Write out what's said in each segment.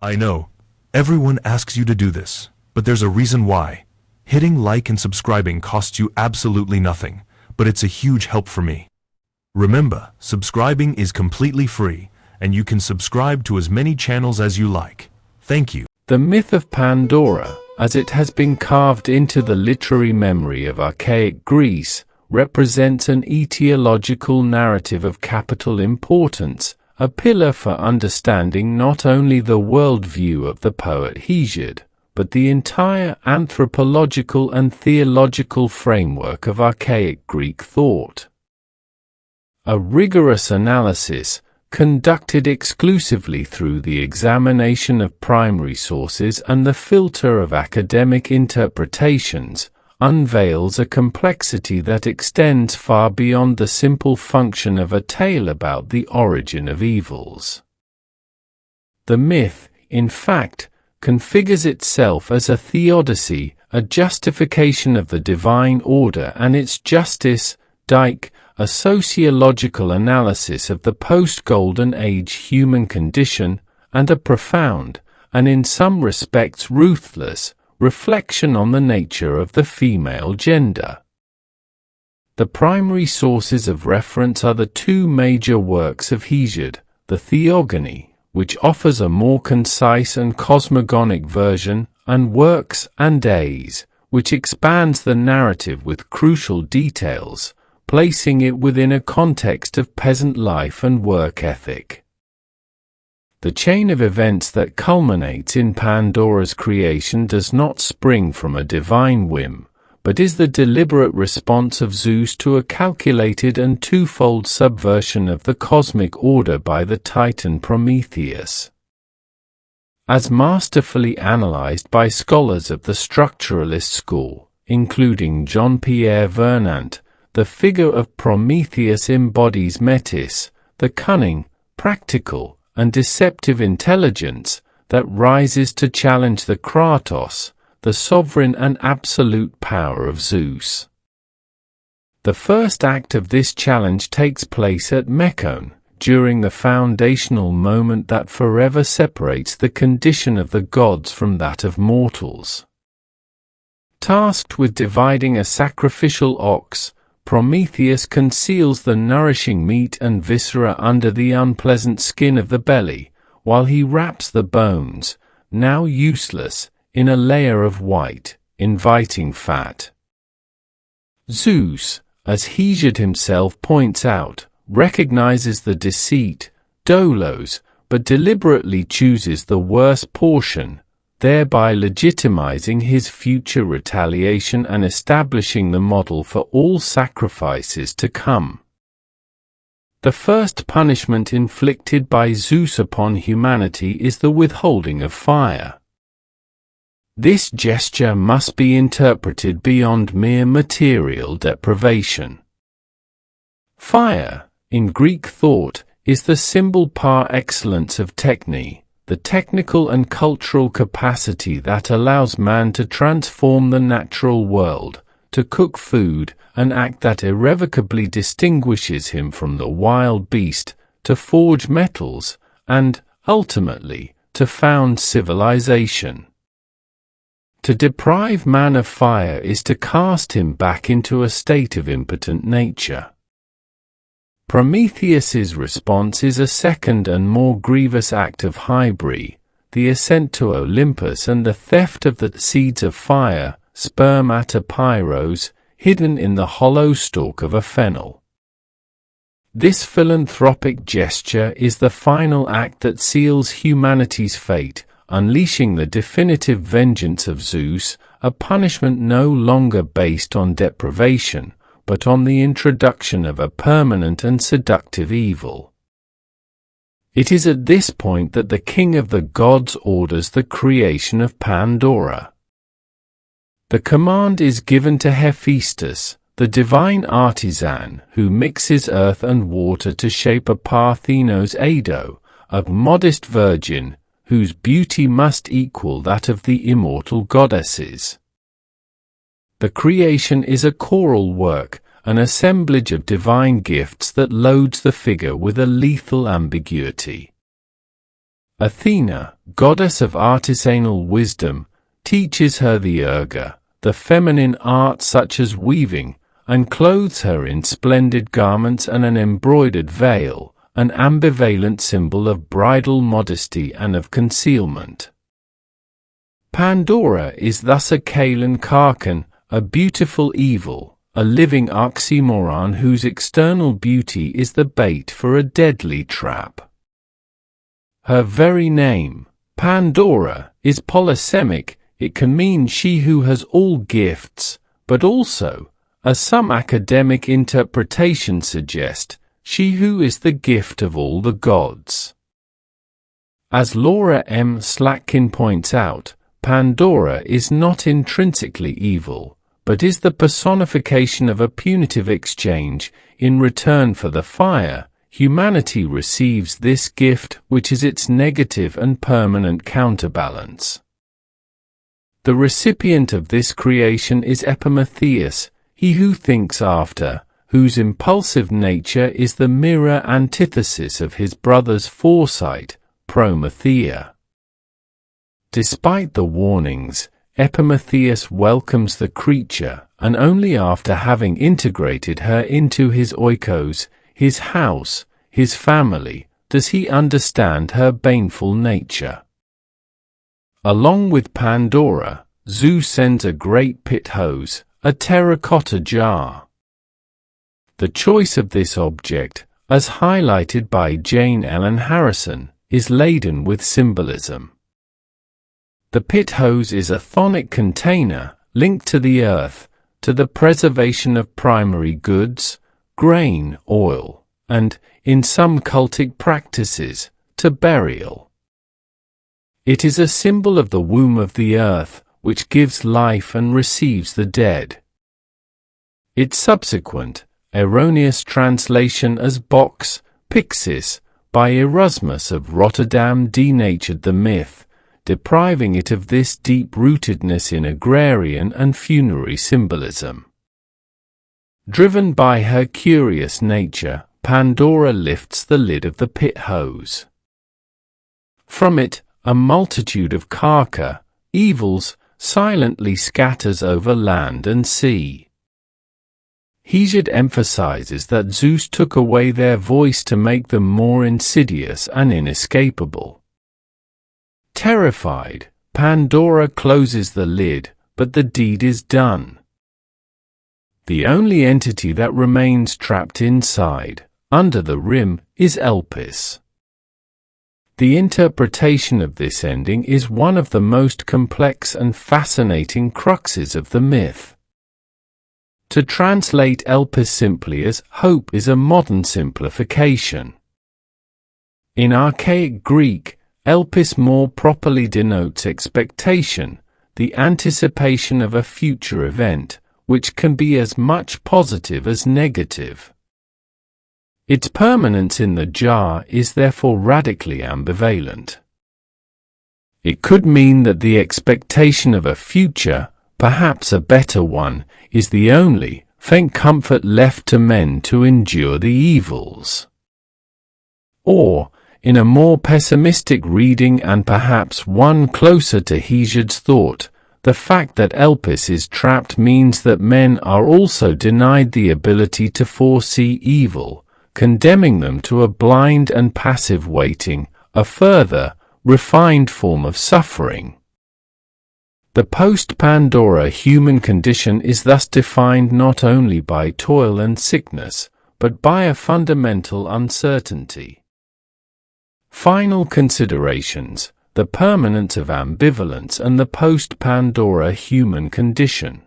I know. Everyone asks you to do this, but there's a reason why. Hitting like and subscribing costs you absolutely nothing, but it's a huge help for me. Remember, subscribing is completely free, and you can subscribe to as many channels as you like. Thank you. The myth of Pandora, as it has been carved into the literary memory of archaic Greece, represents an etiological narrative of capital importance, a pillar for understanding not only the worldview of the poet Hesiod, but the entire anthropological and theological framework of archaic Greek thought. A rigorous analysis, conducted exclusively through the examination of primary sources and the filter of academic interpretations, unveils a complexity that extends far beyond the simple function of a tale about the origin of evils. The myth, in fact, configures itself as a theodicy, a justification of the divine order and its justice, a sociological analysis of the post-Golden Age human condition, and a profound, and in some respects ruthless, reflection on the nature of the female gender. The primary sources of reference are the two major works of Hesiod, the Theogony, which offers a more concise and cosmogonic version, and Works and Days, which expands the narrative with crucial details, placing it within a context of peasant life and work ethic. The chain of events that culminates in Pandora's creation does not spring from a divine whim, but is the deliberate response of Zeus to a calculated and twofold subversion of the cosmic order by the Titan Prometheus. As masterfully analyzed by scholars of the structuralist school, including Jean-Pierre Vernant, the figure of Prometheus embodies Metis, the cunning, practical, and deceptive intelligence that rises to challenge the Kratos, the sovereign and absolute power of Zeus. The first act of this challenge takes place at Mekone, during the foundational moment that forever separates the condition of the gods from that of mortals. Tasked with dividing a sacrificial ox, Prometheus conceals the nourishing meat and viscera under the unpleasant skin of the belly, while he wraps the bones, now useless, in a layer of white, inviting fat. Zeus, as Hesiod himself points out, recognizes the deceit, doulos, but deliberately chooses the worse portion, thereby legitimizing his future retaliation and establishing the model for all sacrifices to come. The first punishment inflicted by Zeus upon humanity is the withholding of fire. This gesture must be interpreted beyond mere material deprivation. Fire, in Greek thought, is the symbol par excellence of techne, the technical and cultural capacity that allows man to transform the natural world, to cook food, an act that irrevocably distinguishes him from the wild beast, to forge metals, and, ultimately, to found civilization. To deprive man of fire is to cast him back into a state of impotent nature. Prometheus's response is a second and more grievous act of hybris, the ascent to Olympus and the theft of the seeds of fire, spermatopyros, hidden in the hollow stalk of a fennel. This philanthropic gesture is the final act that seals humanity's fate, unleashing the definitive vengeance of Zeus, a punishment no longer based on deprivation, but on the introduction of a permanent and seductive evil. It is at this point that the king of the gods orders the creation of Pandora. The command is given to Hephaestus, the divine artisan who mixes earth and water to shape a Parthenos Ado, a modest virgin, whose beauty must equal that of the immortal goddesses. The creation is a choral work, an assemblage of divine gifts that loads the figure with a lethal ambiguity. Athena, goddess of artisanal wisdom, teaches her the erga, the feminine art such as weaving, and clothes her in splendid garments and an embroidered veil, an ambivalent symbol of bridal modesty and of concealment. Pandora is thus a Kalan Karkan, a beautiful evil, a living oxymoron whose external beauty is the bait for a deadly trap. Her very name, Pandora, is polysemic. It can mean she who has all gifts, but also, as some academic interpretations suggest, she who is the gift of all the gods. As Laura M. Slatkin points out, Pandora is not intrinsically evil, but is the personification of a punitive exchange. In return for the fire, humanity receives this gift, which is its negative and permanent counterbalance. The recipient of this creation is Epimetheus, he who thinks after, whose impulsive nature is the mirror antithesis of his brother's foresight, Prometheus. Despite the warnings, Epimetheus welcomes the creature, and only after having integrated her into his oikos, his house, his family, does he understand her baneful nature. Along with Pandora, Zeus sends a great Pithos, a terracotta jar. The choice of this object, as highlighted by Jane Ellen Harrison, is laden with symbolism. The Pithos is a chthonic container, linked to the earth, to the preservation of primary goods, grain, oil, and, in some cultic practices, to burial. It is a symbol of the womb of the earth, which gives life and receives the dead. Its subsequent, erroneous translation as box, pyxis, by Erasmus of Rotterdam denatured the myth, depriving it of this deep-rootedness in agrarian and funerary symbolism. Driven by her curious nature, Pandora lifts the lid of the Pithos. From it, a multitude of karka, evils, silently scatters over land and sea. Hesiod emphasizes that Zeus took away their voice to make them more insidious and inescapable. Terrified, Pandora closes the lid, but the deed is done. The only entity that remains trapped inside, under the rim, is Elpis. The interpretation of this ending is one of the most complex and fascinating cruxes of the myth. To translate Elpis simply as hope is a modern simplification. In archaic Greek, Elpis more properly denotes expectation, the anticipation of a future event, which can be as much positive as negative. Its permanence in the jar is therefore radically ambivalent. It could mean that the expectation of a future, perhaps a better one, is the only faint comfort left to men to endure the evils. Or, in a more pessimistic reading and perhaps one closer to Hesiod's thought, the fact that Elpis is trapped means that men are also denied the ability to foresee evil, condemning them to a blind and passive waiting, a further, refined form of suffering. The post-Pandora human condition is thus defined not only by toil and sickness, but by a fundamental uncertainty. Final considerations: the permanence of ambivalence and the post-Pandora human condition.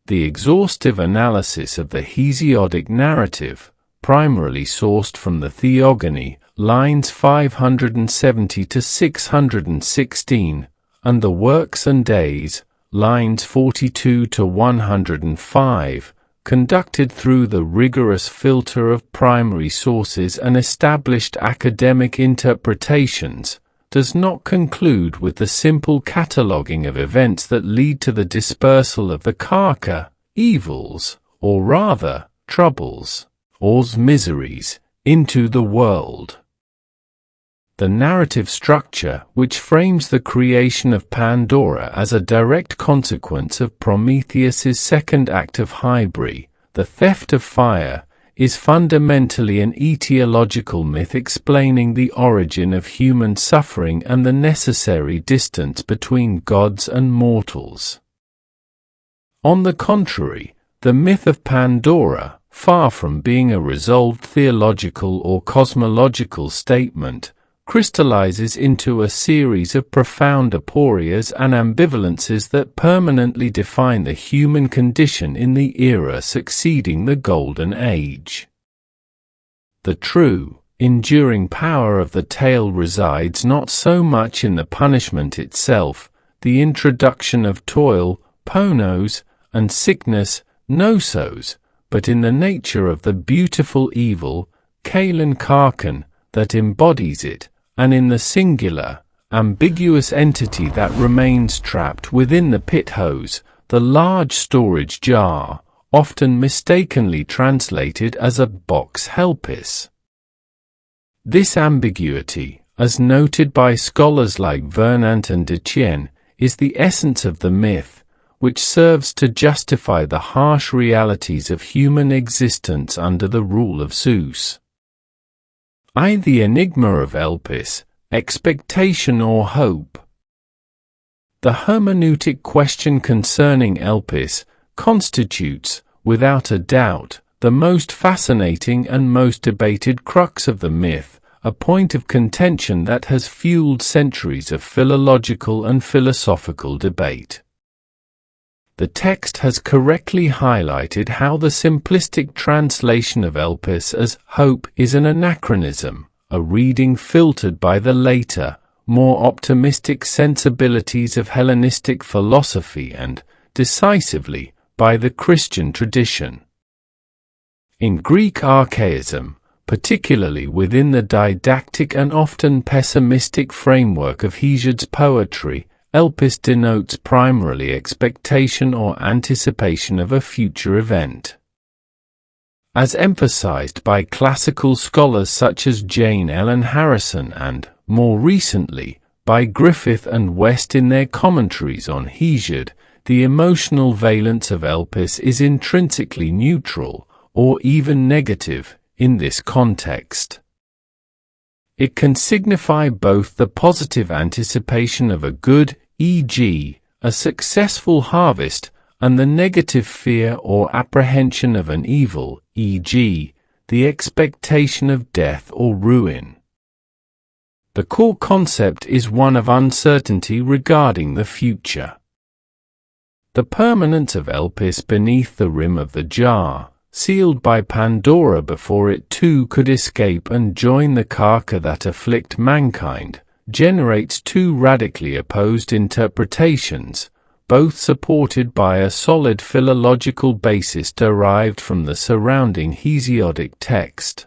The exhaustive analysis of the Hesiodic narrative, primarily sourced from the Theogony, lines 570 to 616, and the Works and Days, lines 42 to 105, conducted through the rigorous filter of primary sources and established academic interpretations, does not conclude with the simple cataloguing of events that lead to the dispersal of the karka, evils, or rather, troubles, or miseries, into the world. The narrative structure, which frames the creation of Pandora as a direct consequence of Prometheus's second act of hybris, the theft of fire, is fundamentally an etiological myth explaining the origin of human suffering and the necessary distance between gods and mortals. On the contrary, the myth of Pandora, far from being a resolved theological or cosmological statement, crystallizes into a series of profound aporias and ambivalences that permanently define the human condition in the era succeeding the Golden Age. The true, enduring power of the tale resides not so much in the punishment itself, the introduction of toil, ponos, and sickness, nosos, but in the nature of the beautiful evil, Kalen Karkan, that embodies it, and in the singular, ambiguous entity that remains trapped within the Pithos, the large storage jar, often mistakenly translated as a box Elpis. This ambiguity, as noted by scholars like Vernant and Etienne, is the essence of the myth, which serves to justify the harsh realities of human existence under the rule of Zeus. The enigma of Elpis, expectation or hope. The hermeneutic question concerning Elpis constitutes, without a doubt, the most fascinating and most debated crux of the myth, a point of contention that has fueled centuries of philological and philosophical debate. The text has correctly highlighted how the simplistic translation of Elpis as hope is an anachronism, a reading filtered by the later, more optimistic sensibilities of Hellenistic philosophy and, decisively, by the Christian tradition. In Greek archaism, particularly within the didactic and often pessimistic framework of Hesiod's poetry, Elpis denotes primarily expectation or anticipation of a future event. As emphasized by classical scholars such as Jane Ellen Harrison and, more recently, by Griffith and West in their commentaries on Hesiod, the emotional valence of Elpis is intrinsically neutral, or even negative, in this context. It can signify both the positive anticipation of a good, e.g., a successful harvest, and the negative fear or apprehension of an evil, e.g., the expectation of death or ruin. The core concept is one of uncertainty regarding the future. The permanence of Elpis beneath the rim of the jar, sealed by Pandora before it too could escape and join the carca that afflict mankind, generates two radically opposed interpretations, both supported by a solid philological basis derived from the surrounding Hesiodic text.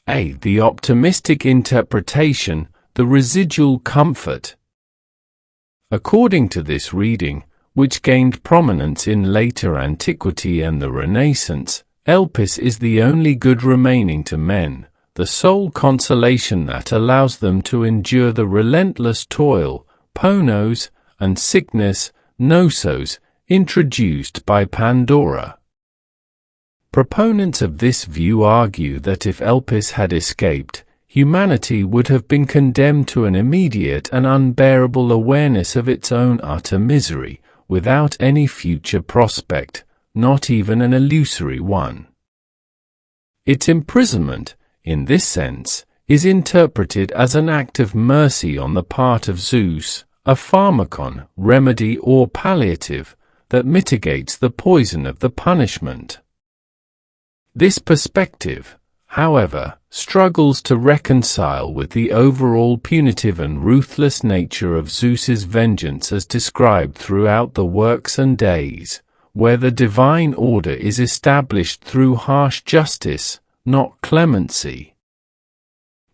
The optimistic interpretation, the residual comfort. According to this reading, which gained prominence in later antiquity and the Renaissance, Elpis is the only good remaining to men, the sole consolation that allows them to endure the relentless toil, ponos, and sickness, nosos, introduced by Pandora. Proponents of this view argue that if Elpis had escaped, humanity would have been condemned to an immediate and unbearable awareness of its own utter misery, without any future prospect, not even an illusory one. Its imprisonment, in this sense, is interpreted as an act of mercy on the part of Zeus, a pharmakon, remedy or palliative, that mitigates the poison of the punishment. This perspective, however, struggles to reconcile with the overall punitive and ruthless nature of Zeus's vengeance as described throughout the works and days, where the divine order is established through harsh justice, not clemency.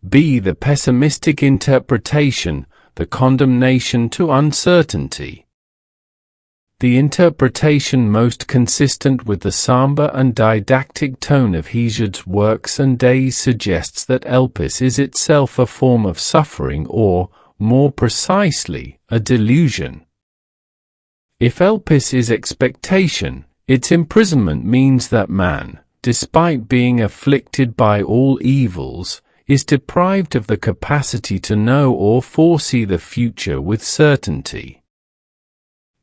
The pessimistic interpretation, the condemnation to uncertainty. the interpretation most consistent with the somber and didactic tone of Hesiod's works and days suggests that Elpis is itself a form of suffering or, more precisely, a delusion. If Elpis is expectation, its imprisonment means that man, despite being afflicted by all evils, is deprived of the capacity to know or foresee the future with certainty.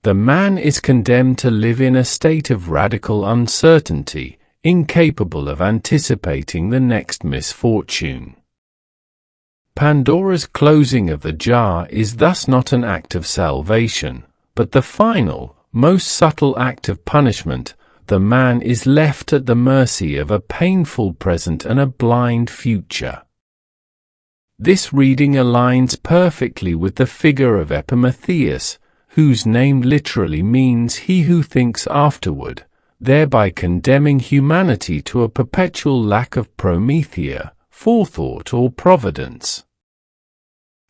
The man is condemned to live in a state of radical uncertainty, incapable of anticipating the next misfortune. Pandora's closing of the jar is thus not an act of salvation, but the final, most subtle act of punishment. The man is left at the mercy of a painful present and a blind future. This reading aligns perfectly with the figure of Prometheus, whose name literally means he who thinks afterward, thereby condemning humanity to a perpetual lack of Promethea, forethought or providence.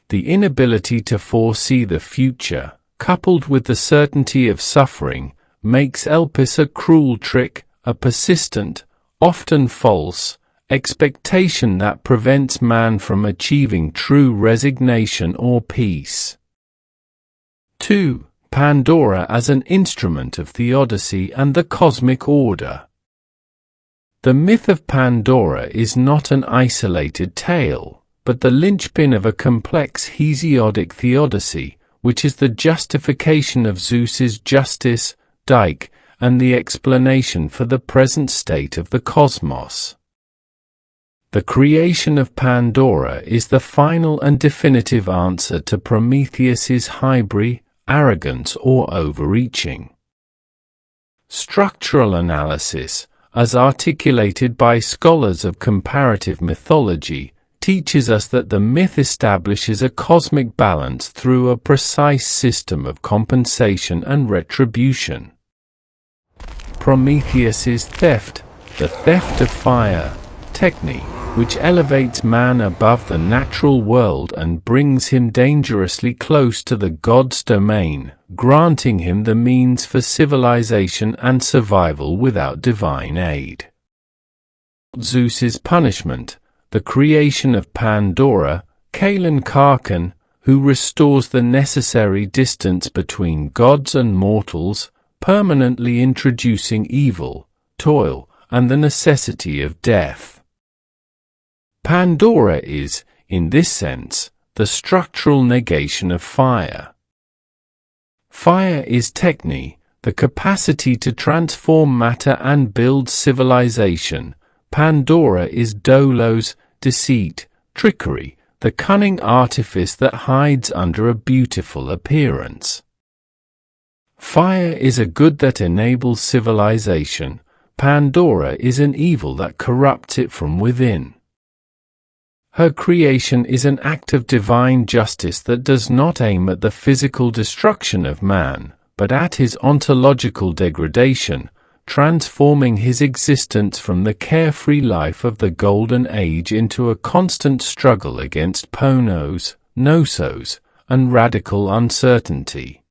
The inability to foresee the future, coupled with the certainty of suffering, makes Elpis a cruel trick, a persistent, often false, expectation that prevents man from achieving true resignation or peace. 2. Pandora as an instrument of theodicy and the cosmic order. The myth of Pandora is not an isolated tale, but the linchpin of a complex Hesiodic theodicy, which is the justification of Zeus's justice, Dike, and the explanation for the present state of the cosmos. The creation of Pandora is the final and definitive answer to Prometheus's hybris, arrogance or overreaching. Structural analysis, as articulated by scholars of comparative mythology, teaches us that the myth establishes a cosmic balance through a precise system of compensation and retribution. Prometheus's theft, the theft of fire, techne, which elevates man above the natural world and brings him dangerously close to the god's domain, granting him the means for civilization and survival without divine aid. Zeus's punishment, the creation of Pandora, Kalen Karkan, who restores the necessary distance between gods and mortals, permanently introducing evil, toil, and the necessity of death. Pandora is, in this sense, the structural negation of fire. Fire is techne, the capacity to transform matter and build civilization. Pandora is dolos, deceit, trickery, the cunning artifice that hides under a beautiful appearance. Fire is a good that enables civilization. Pandora is an evil that corrupts it from within. Her creation is an act of divine justice that does not aim at the physical destruction of man, but at his ontological degradation, transforming his existence from the carefree life of the Golden Age into a constant struggle against ponos, nosos, and radical uncertainty.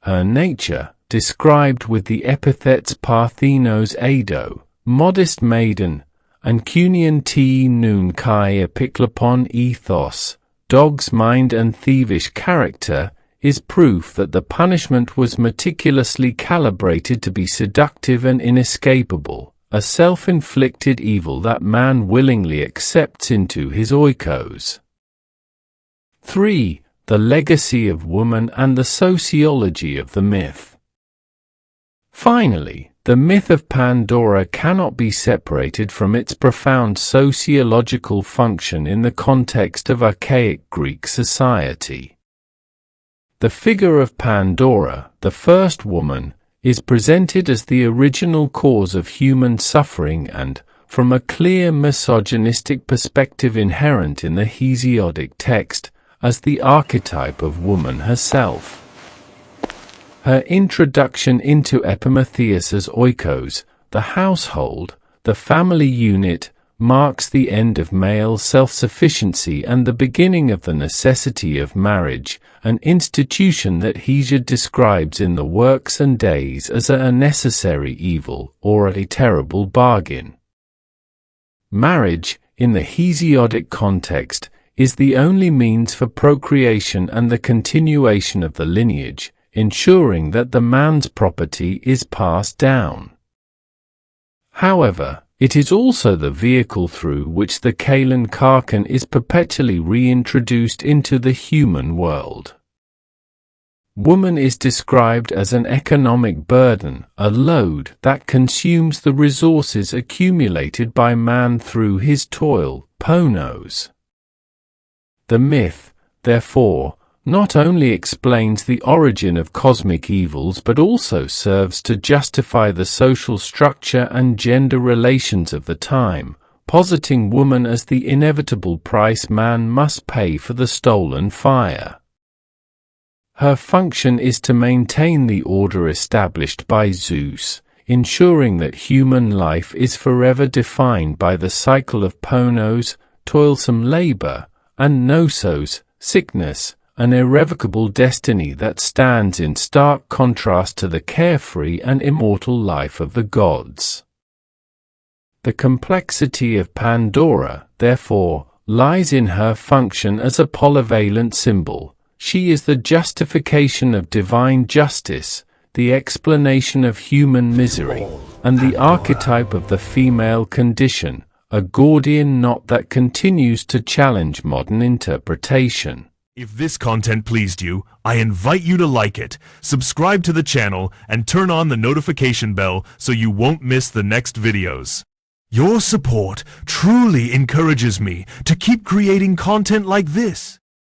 Her nature, described with the epithets Parthenos Ado, modest maiden, and Cunian T nun kai epiklopon ethos, dog's mind and thievish character, is proof that the punishment was meticulously calibrated to be seductive and inescapable, a self-inflicted evil that man willingly accepts into his oikos. 3. The legacy of woman and the sociology of the myth. Finally, the myth of Pandora cannot be separated from its profound sociological function in the context of archaic Greek society. The figure of Pandora, the first woman, is presented as the original cause of human suffering and, from a clear misogynistic perspective inherent in the Hesiodic text, as the archetype of woman herself. Her introduction into Prometheus's oikos, the household, the family unit, marks the end of male self-sufficiency and the beginning of the necessity of marriage, an institution that Hesiod describes in the Works and Days as a necessary evil or a terrible bargain. Marriage, in the Hesiodic context, is the only means for procreation and the continuation of the lineage, ensuring that the man's property is passed down. However, it is also the vehicle through which the Kalan Karkan is perpetually reintroduced into the human world. Woman is described as an economic burden, a load that consumes the resources accumulated by man through his toil, ponos. The myth, therefore, not only explains the origin of cosmic evils but also serves to justify the social structure and gender relations of the time, positing woman as the inevitable price man must pay for the stolen fire. Her function is to maintain the order established by Zeus, ensuring that human life is forever defined by the cycle of ponos, toilsome labor, and nosos, sickness, an irrevocable destiny that stands in stark contrast to the carefree and immortal life of the gods. The complexity of Pandora, therefore, lies in her function as a polyvalent symbol. She is the justification of divine justice, the explanation of human misery, and the archetype of the female condition, a Gordian knot that continues to challenge modern interpretation. If this content pleased you, I invite you to like it, subscribe to the channel, and turn on the notification bell so you won't miss the next videos. Your support truly encourages me to keep creating content like this.